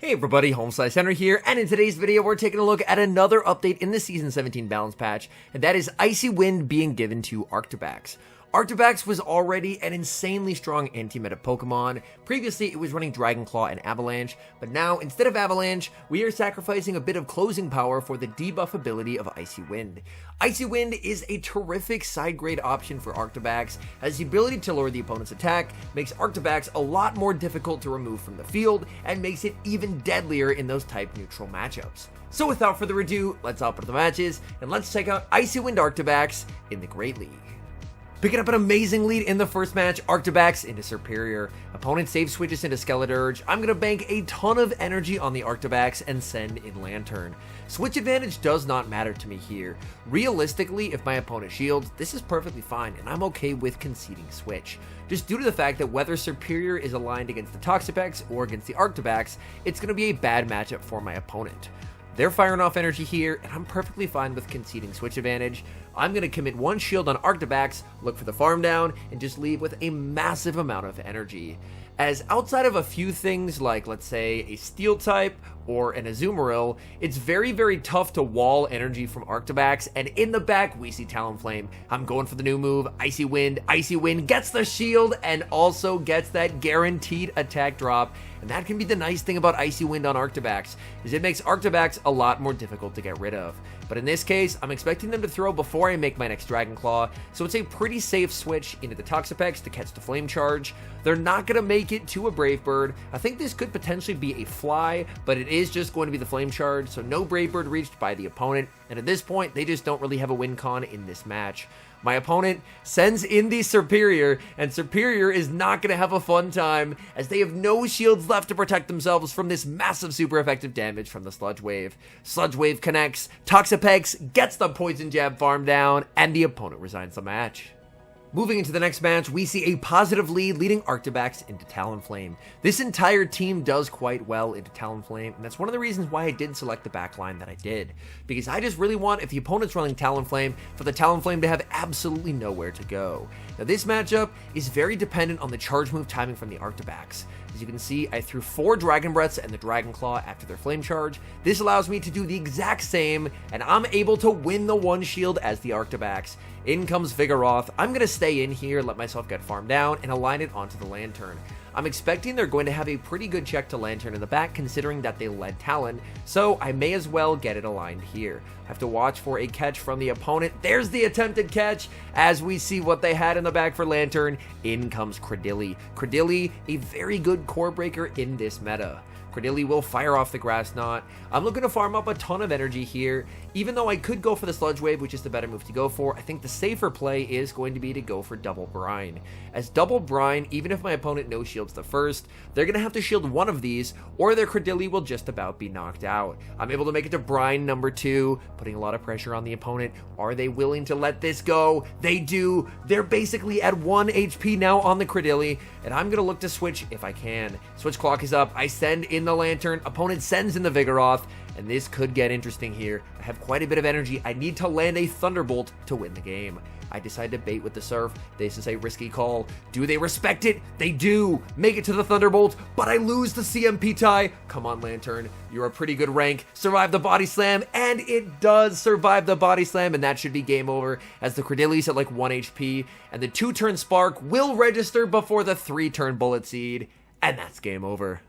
Hey everybody, HomeSliceHenry here, and in today's video we're taking a look at another update in the Season 17 balance patch, and that is Icy Wind being given to Arctibax. Arctibax was already an insanely strong anti-meta Pokemon. Previously it was running Dragon Claw and Avalanche, but now instead of Avalanche, we are sacrificing a bit of closing power for the debuff ability of Icy Wind. Icy Wind is a terrific side grade option for Arctibax, as the ability to lower the opponent's attack makes Arctibax a lot more difficult to remove from the field, and makes it even deadlier in those type neutral matchups. So without further ado, let's hop into the matches, and let's check out Icy Wind Arctibax in the Great League. Picking up an amazing lead in the first match, Arctibax into Superior. Opponent save switches into Skeleturge. I'm going to bank a ton of energy on the Arctibax and send in Lantern. Switch advantage does not matter to me here. Realistically, if my opponent shields, this is perfectly fine, and I'm okay with conceding switch. Just due to the fact that whether Superior is aligned against the Toxapex or against the Arctibax, it's going to be a bad matchup for my opponent. They're firing off energy here, and I'm perfectly fine with conceding switch advantage. I'm going to commit one shield on Arctibax, look for the farm down, and just leave with a massive amount of energy. As outside of a few things like, let's say, a Steel type or an Azumarill, it's very tough to wall energy from Arctibax, and in the back we see Talonflame. I'm going for the new move, Icy Wind. Icy Wind gets the shield and also gets that guaranteed attack drop, and that can be the nice thing about Icy Wind on Arctibax, is it makes Arctibax a lot more difficult to get rid of. But in this case, I'm expecting them to throw before I make my next Dragon Claw, so it's a pretty safe switch into the Toxapex to catch the Flame Charge. They're not going to make it to a Brave Bird. I think this could potentially be a Fly, but it is just going to be the Flame Charge, so no Brave Bird reached by the opponent, and at this point, they just don't really have a win con in this match. My opponent sends in the Superior, and Superior is not going to have a fun time, as they have no shields left to protect themselves from this massive super effective damage from the Sludge Wave. Sludge Wave connects, Toxapex gets the Poison Jab farm down, and the opponent resigns the match. Moving into the next match, we see a positive lead leading Arctibax into Talonflame. This entire team does quite well into Talonflame, and that's one of the reasons why I did select the backline that I did. Because I just really want, if the opponent's running Talonflame, for the Talonflame to have absolutely nowhere to go. Now this matchup is very dependent on the charge move timing from the Arctibax. As you can see, I threw 4 Dragon Breaths and the Dragon Claw after their Flame Charge. This allows me to do the exact same, and I'm able to win the one shield as the Arctibax. In comes Vigoroth. I'm going to stay in here, let myself get farmed down, and align it onto the Lantern. I'm expecting they're going to have a pretty good check to Lantern in the back, considering that they led Talon, so I may as well get it aligned here. I have to watch for a catch from the opponent. There's the attempted catch, as we see what they had in the back for Lantern. In comes Credilli. Credilli, a very good core breaker in this meta. Credilli will fire off the Grass Knot. I'm looking to farm up a ton of energy here. Even though I could go for the Sludge Wave, which is the better move to go for, I think the safer play is going to be to go for Double Brine. As Double Brine, even if my opponent no shields the first, they're going to have to shield one of these, or their Credilli will just about be knocked out. I'm able to make it to Brine number 2, putting a lot of pressure on the opponent. Are they willing to let this go? They do. They're basically at 1 HP now on the Credilli, and I'm going to look to switch if I can. Switch clock is up. I send in the Lantern. Opponent sends in the Vigoroth, and this could get interesting here. I have quite a bit of energy. I need to land a Thunderbolt to win the game. I decide to bait with the Surf. This is a risky call. Do they respect it? They do. Make it to the Thunderbolt, but I lose the CMP tie. Come on, Lantern. You're a pretty good rank. Survive the Body Slam, and it does survive the Body Slam, and that should be game over, as the Credilli's at like 1 HP, and the 2-turn Spark will register before the 3-turn Bullet Seed, and that's game over.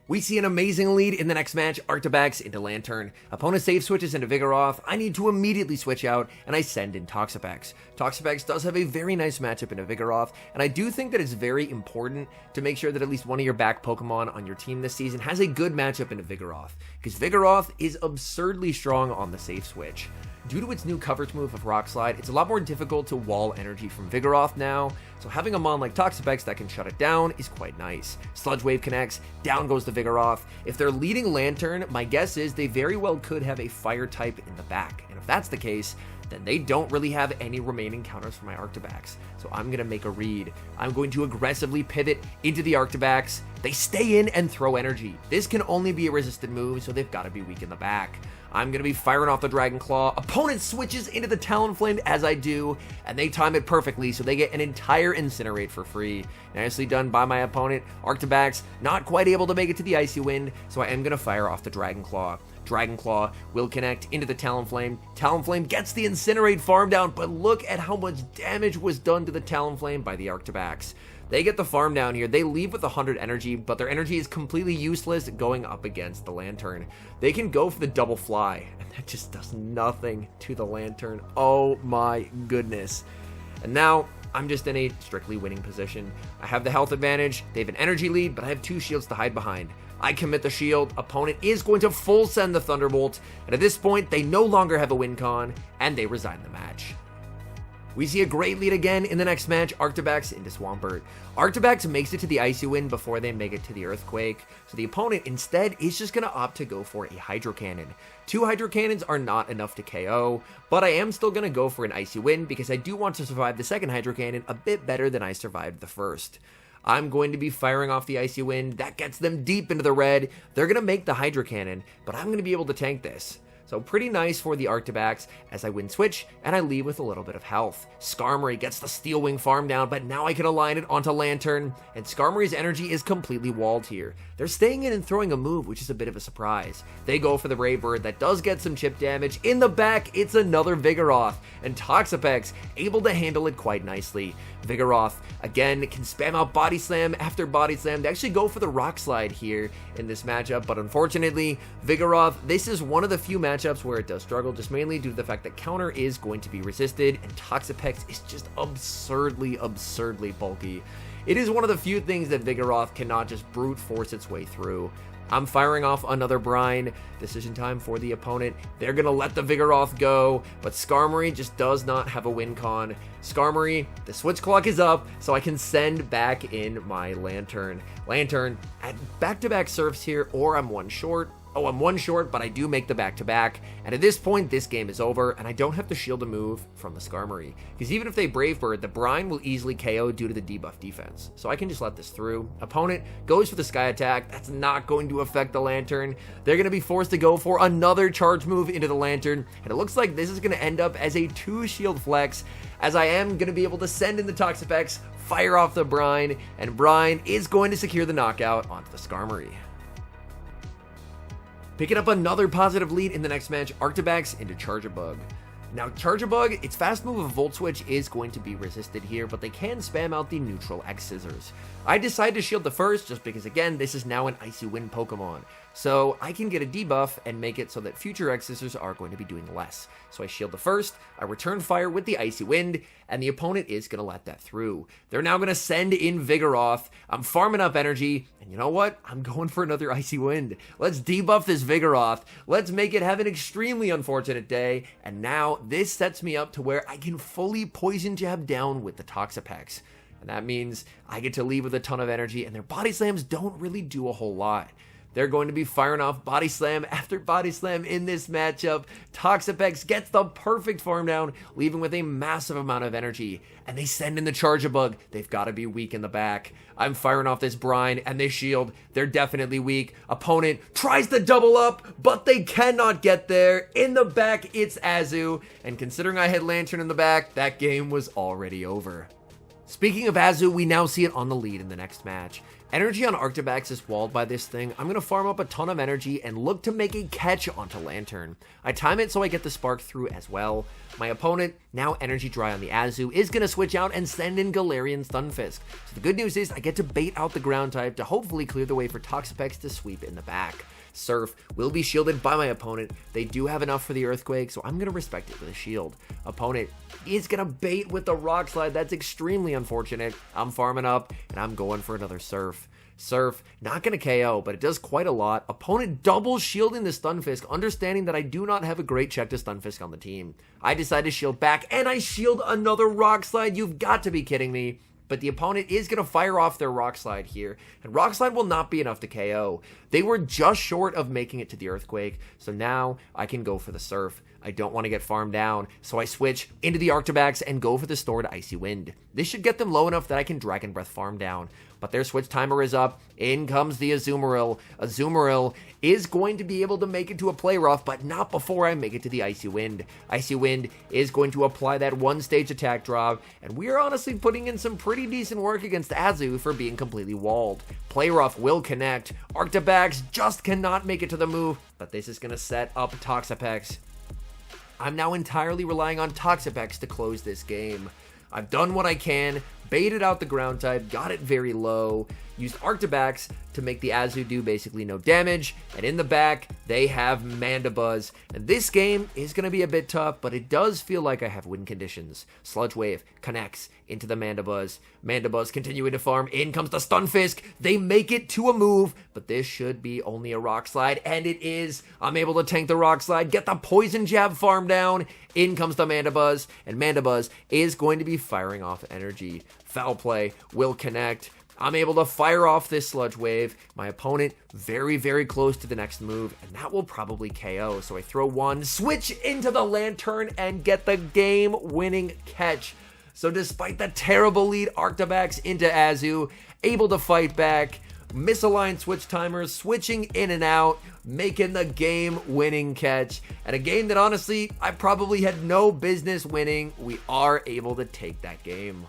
We see an amazing lead in the next match, Arctibax into Lantern. Opponent save switches into Vigoroth. I need to immediately switch out, and I send in Toxapex. Toxapex does have a very nice matchup into Vigoroth, and I do think that it's very important to make sure that at least one of your back Pokemon on your team this season has a good matchup into Vigoroth, because Vigoroth is absurdly strong on the safe switch. Due to its new coverage move of Rock Slide, it's a lot more difficult to wall energy from Vigoroth now, so having a mon like Toxapex that can shut it down is quite nice. Sludge Wave connects, down goes the Vigoroth. If they're leading Lantern, my guess is they very well could have a Fire type in the back, and if that's the case, then they don't really have any remaining counters for my Arctibax. So I'm going to make a read. I'm going to aggressively pivot into the Arctibax. They stay in and throw energy. This can only be a resisted move, so they've got to be weak in the back. I'm going to be firing off the Dragon Claw. Opponent switches into the Talonflame as I do, and they time it perfectly, so they get an entire Incinerate for free. Nicely done by my opponent. Arctibax not quite able to make it to the Icy Wind, so I am going to fire off the Dragon Claw. Dragon Claw will connect into the Talonflame. Talonflame gets the Incinerate farm down, but look at how much damage was done to the Talonflame by the Arctibax. They get the farm down here. They leave with 100 energy, but their energy is completely useless going up against the Lantern. They can go for the double fly, and that just does nothing to the Lantern. Oh my goodness. And now I'm just in a strictly winning position. I have the health advantage. They have an energy lead, but I have 2 shields to hide behind. I commit the shield. Opponent is going to full send the Thunderbolt, and at this point, they no longer have a win con, and they resign the match. We see a great lead again in the next match, Arctibax into Swampert. Arctibax makes it to the Icy Wind before they make it to the Earthquake, so the opponent instead is just going to opt to go for a Hydro Cannon. 2 Hydro Cannons are not enough to KO, but I am still going to go for an Icy Wind because I do want to survive the second Hydro Cannon a bit better than I survived the first. I'm going to be firing off the Icy Wind. That gets them deep into the red. They're going to make the Hydro Cannon, but I'm going to be able to tank this. So pretty nice for the Arctibax as I win switch and I leave with a little bit of health. Skarmory gets the Steel Wing farm down, but now I can align it onto Lantern, and Skarmory's energy is completely walled here. They're staying in and throwing a move, which is a bit of a surprise. They go for the Brave Bird. That does get some chip damage. In the back, it's another Vigoroth, and Toxapex able to handle it quite nicely. Vigoroth, again, can spam out Body Slam after Body Slam. They actually go for the Rock Slide here in this matchup, but unfortunately, Vigoroth, this is one of the few matchups where it does struggle, just mainly due to the fact that counter is going to be resisted, and Toxapex is just absurdly bulky. It is one of the few things that Vigoroth cannot just brute force its way through. I'm firing off another Brine. Decision time for the opponent. They're going to let the Vigoroth go, but Skarmory just does not have a win con. Skarmory, the switch clock is up, so I can send back in my Lantern. Lantern at back-to-back surfs here, or I'm one short. Oh, I'm one short, but I do make the back-to-back, and at this point, this game is over, and I don't have to shield a move from the Skarmory, because even if they Brave Bird, the Brine will easily KO due to the debuff defense, so I can just let this through. Opponent goes for the Sky Attack. That's not going to affect the Lantern. They're going to be forced to go for another charge move into the Lantern, and it looks like this is going to end up as a 2-shield flex, as I am going to be able to send in the Toxapex, fire off the Brine, and Brine is going to secure the knockout onto the Skarmory. Picking up another positive lead in the next match, Arctibax into Chargerbug. Now, Chargerbug, its fast move of Volt Switch is going to be resisted here, but they can spam out the neutral X Scissors. I decided to shield the first just because, again, this is now an Icy Wind Pokemon. So I can get a debuff and make it so that future X Scissors are going to be doing less. So I shield the first, I return fire with the Icy Wind, and the opponent is going to let that through. They're now going to send in Vigoroth. I'm farming up energy, and you know what? I'm going for another Icy Wind. Let's debuff this Vigoroth. Let's make it have an extremely unfortunate day, and now this sets me up to where I can fully Poison Jab down with the Toxapex. And that means I get to leave with a ton of energy, and their Body Slams don't really do a whole lot. They're going to be firing off Body Slam after Body Slam in this matchup. Toxapex gets the perfect farm down, leaving with a massive amount of energy. And they send in the Chargerbug. They've got to be weak in the back. I'm firing off this Brine and they shield. They're definitely weak. Opponent tries to double up, but they cannot get there. In the back, it's Azu. And considering I had Lantern in the back, that game was already over. Speaking of Azu, we now see it on the lead in the next match. Energy on Arctibax is walled by this thing. I'm going to farm up a ton of energy and look to make a catch onto Lantern. I time it so I get the spark through as well. My opponent, now energy dry on the Azu, is going to switch out and send in Galarian Stunfisk. So the good news is I get to bait out the ground type to hopefully clear the way for Toxapex to sweep in the back. Surf will be shielded by my opponent. They do have enough for the Earthquake, so I'm going to respect it with a shield. Opponent is going to bait with the Rock Slide. That's extremely unfortunate. I'm farming up, and I'm going for another Surf. Surf, not going to KO, but it does quite a lot. Opponent double shielding the Stunfisk, understanding that I do not have a great check to Stunfisk on the team. I decide to shield back, and I shield another Rock Slide. You've got to be kidding me. but the opponent is going to fire off their Rock Slide here, and Rock Slide will not be enough to KO. They were just short of making it to the Earthquake, so now I can go for the Surf. I don't want to get farmed down, so I switch into the Arctibax and go for the Stored Icy Wind. This should get them low enough that I can Dragon Breath farm down, but their switch timer is up. In comes the Azumarill. Azumarill is going to be able to make it to a play rough, but not before I make it to the Icy Wind. Icy Wind is going to apply that one-stage attack drop, and we are honestly putting in some pretty decent work against Azu for being completely walled. Play rough will connect. Arctibax just cannot make it to the move, but this is going to set up Toxapex. I'm now entirely relying on Toxapex to close this game. I've done what I can, baited out the ground type, got it very low, used Arctibax to make the Azu do basically no damage, and in the back, they have Mandibuzz. And this game is going to be a bit tough, but it does feel like I have win conditions. Sludge Wave connects into the Mandibuzz. Mandibuzz continuing to farm. In comes the Stunfisk. They make it to a move, but this should be only a Rock Slide, and it is. I'm able to tank the Rock Slide, get the Poison Jab farm down. In comes the Mandibuzz, and Mandibuzz is going to be firing off energy. Foul Play will connect. I'm able to fire off this Sludge Wave. My opponent very, very close to the next move, and that will probably KO. So I throw one, switch into the Lantern, and get the game-winning catch. So despite the terrible lead, Arctibax into Azu, able to fight back, misaligned switch timers, switching in and out, making the game-winning catch. And a game that honestly, I probably had no business winning, we are able to take that game.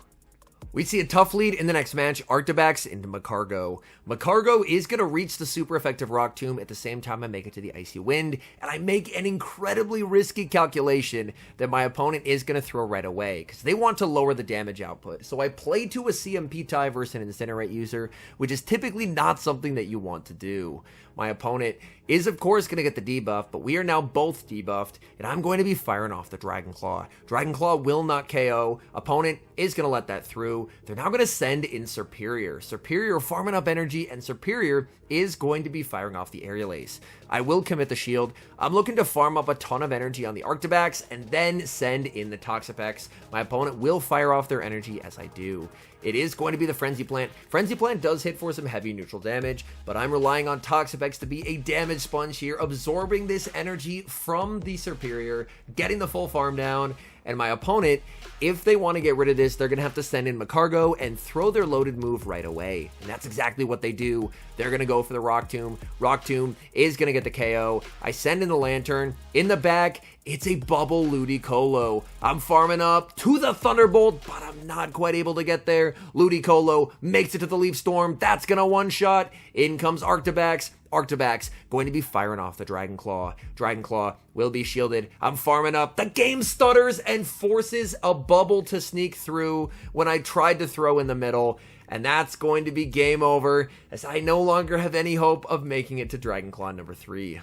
We see a tough lead in the next match, Arctibax into Magcargo. Magcargo is going to reach the super effective Rock Tomb at the same time I make it to the Icy Wind, and I make an incredibly risky calculation that my opponent is going to throw right away, because they want to lower the damage output. So I play to a CMP tie versus an Incinerate user, which is typically not something that you want to do. My opponent is, of course, going to get the debuff, but we are now both debuffed, and I'm going to be firing off the Dragon Claw. Dragon Claw will not KO. Opponent is going to let that through. They're now going to send in Serperior. Serperior farming up energy, and Serperior is going to be firing off the Aerial Ace. I will commit the shield. I'm looking to farm up a ton of energy on the Arctibax and then send in the Toxapex. My opponent will fire off their energy as I do. It is going to be the Frenzy Plant. Frenzy Plant does hit for some heavy neutral damage, but I'm relying on Toxapex to be a damage sponge here, absorbing this energy from the Serperior, getting the full farm down, and my opponent, if they want to get rid of this, they're going to have to send in Magcargo and throw their loaded move right away. And that's exactly what they do. They're going to go for the Rock Tomb. Rock Tomb is going to get the KO. I send in the Lantern. In the back, it's a Bubble Ludicolo. I'm farming up to the Thunderbolt, but I'm not quite able to get there. Ludicolo makes it to the Leaf Storm. That's going to one-shot. In comes Arctibax. Arctibax going to be firing off the Dragon Claw. Dragon Claw will be shielded. I'm farming up. The game stutters and forces a bubble to sneak through when I tried to throw in the middle. And that's going to be game over, as I no longer have any hope of making it to Dragon Claw number 3.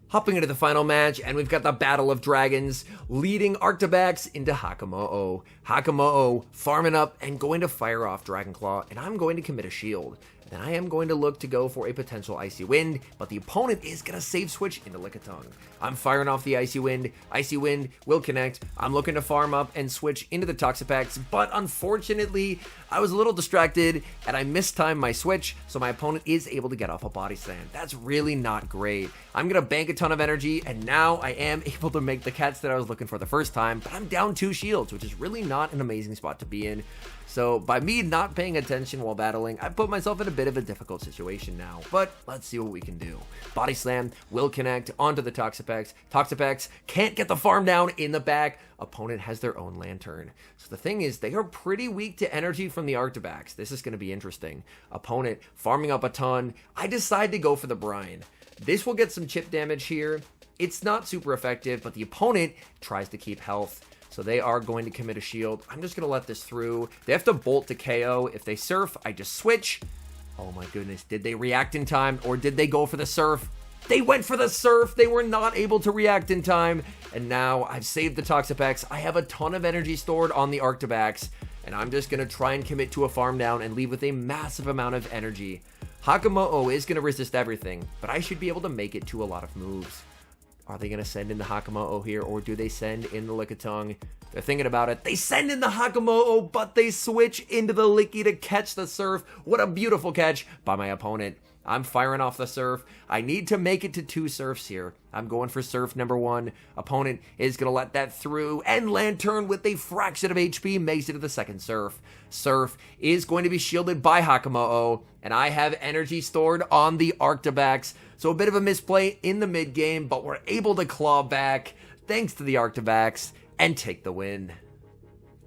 Hopping into the final match, and we've got the Battle of Dragons, leading Arctibax into Hakamo'o. Hakamo'o farming up and going to fire off Dragon Claw, and I'm going to commit a shield. Then I am going to look to go for a potential Icy Wind, but the opponent is going to save switch into Lickitung. I'm firing off the Icy Wind. Icy Wind will connect. I'm looking to farm up and switch into the Toxapex, but unfortunately, I was a little distracted and I mistimed my switch, so my opponent is able to get off a Body Slam. That's really not great. I'm going to bank a ton of energy, and now I am able to make the catch that I was looking for the first time, but I'm down 2 shields, which is really not an amazing spot to be in. So by me not paying attention while battling, I put myself in a bit of a difficult situation now, but let's see what we can do. Body Slam will connect onto the Toxapex. Toxapex can't get the farm down in the back. Opponent has their own Lantern. So the thing is, they are pretty weak to energy from the Arctibax. This is going to be interesting. Opponent farming up a ton. I decide to go for the Brine. This will get some chip damage here. It's not super effective, but the opponent tries to keep health. So they are going to commit a shield. I'm just going to let this through. They have to bolt to KO. If they surf, I just switch. Oh my goodness. Did they react in time, or did they go for the surf? They went for the surf. They were not able to react in time. And now I've saved the Toxapex. I have a ton of energy stored on the Arctibax, and I'm just going to try and commit to a farm down and leave with a massive amount of energy. Hakamo'o is going to resist everything, but I should be able to make it to a lot of moves. Are they going to send in the Hakamo'o here, or do they send in the Lickitung? They're thinking about it. They send in the Hakamo-o, but they switch into the Licky to catch the Surf. What a beautiful catch by my opponent. I'm firing off the Surf. I need to make it to 2 Surfs here. I'm going for Surf number 1. Opponent is going to let that through, and Lantern with a fraction of HP makes it to the 2nd Surf. Surf is going to be shielded by Hakamo-o, and I have energy stored on the Arctibax. So a bit of a misplay in the mid game, but we're able to claw back thanks to the Arctibax and take the win.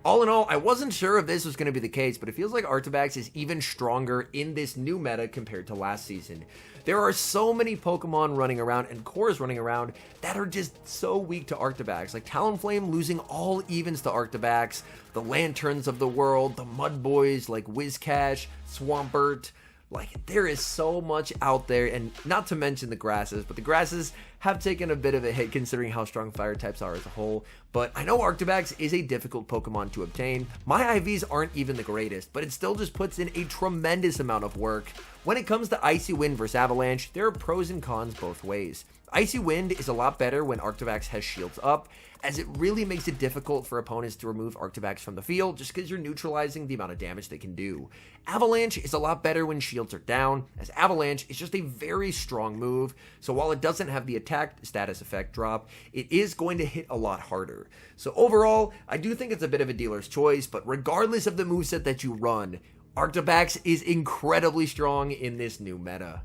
All in all, I wasn't sure if this was going to be the case, but it feels like Arctibax is even stronger in this new meta compared to last season. There are so many Pokemon running around and cores running around that are just so weak to Arctibax. Like Talonflame losing all evens to Arctibax, the Lanterns of the world, the Mud Boys like Whiscash, Swampert. Like, there is so much out there, and not to mention the grasses, but the grasses have taken a bit of a hit considering how strong fire types are as a whole. But I know Arctibax is a difficult Pokemon to obtain. My IVs aren't even the greatest, but it still just puts in a tremendous amount of work. When it comes to Icy Wind versus Avalanche, there are pros and cons both ways. Icy Wind is a lot better when Arctibax has shields up, as it really makes it difficult for opponents to remove Arctibax from the field just because you're neutralizing the amount of damage they can do. Avalanche is a lot better when shields are down, as Avalanche is just a very strong move, so while it doesn't have the attack status effect drop, it is going to hit a lot harder. So overall, I do think it's a bit of a dealer's choice, but regardless of the moveset that you run, Arctibax is incredibly strong in this new meta.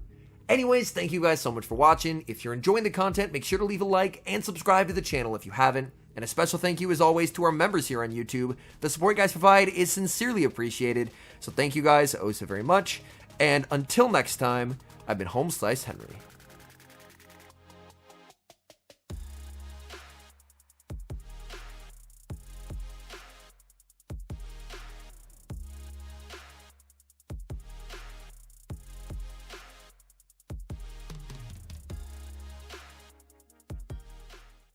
Anyways, thank you guys so much for watching. If you're enjoying the content, make sure to leave a like and subscribe to the channel if you haven't. And a special thank you as always to our members here on YouTube. The support you guys provide is sincerely appreciated. So thank you guys oh so very much. And until next time, I've been HomeSliceHenry.